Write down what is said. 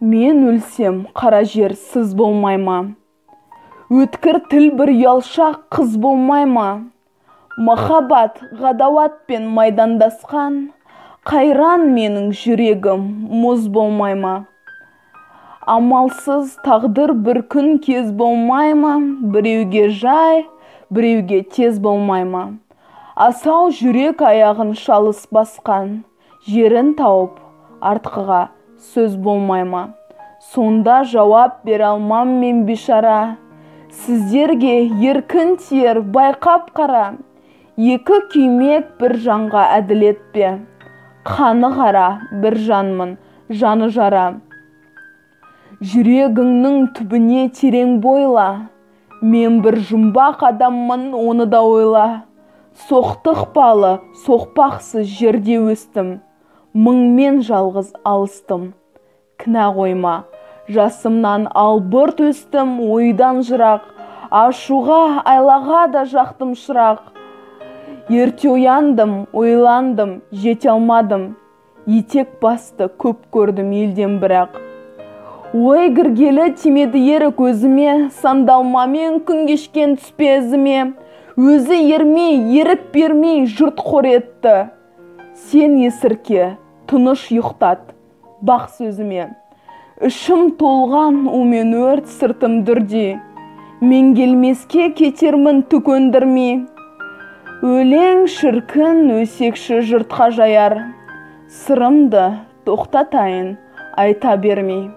Мен өлсем, қара жер сыз болмай ма? Өткір тіл бір ұялшақ қыз болмай ма? Махаббат, ғадауатпен майдандасқан, қайран менің жүрегім мұз болмай ма? Амалсыз тағдыр бір күн кез болмай ма? Біреуге жай, біреуге тез болмай ма? Асау жүрек аяғын шалыс басқан, жерін тауып, артқыға сөз болмай ма? Сонда жауап бере алмам мен бишара, сіздерге еркін тиер байқап қара. Екі күймек бір жанға әділет пе? Қаны қара, бір жанмын, жаны жара. Жүрегіңнің түбіне терең бойла, мен бір жұмбақ адаммын, оны да ойла. Соқтық балы, соқпақсыз жерде өстім, мыңмен жалғыз алыстым. Кінә қойма, жасымнан албырт өстім, ойдан жырақ, ашуға, айлаға да жақтым шырақ. Ерте ояндым, ойландым, жете алмадым, етек басты көп көрдім елден бірақ. Ой кіргелі тимеді ерік өзіме, сандалмамен күн кешкен түспе ізіме. Өзі ермей, ерік бермей жұрт қор етті. Сен есірке, тыныш ұйықтат, бақ сөзіме. Ішім толған умен өрт, сыртым дүрдей. Мен келмеске кетермін түк өндірмей. Өлең шіркін өсекші жұртқа жаяр. Сырымды тоқтатайын айта бермей.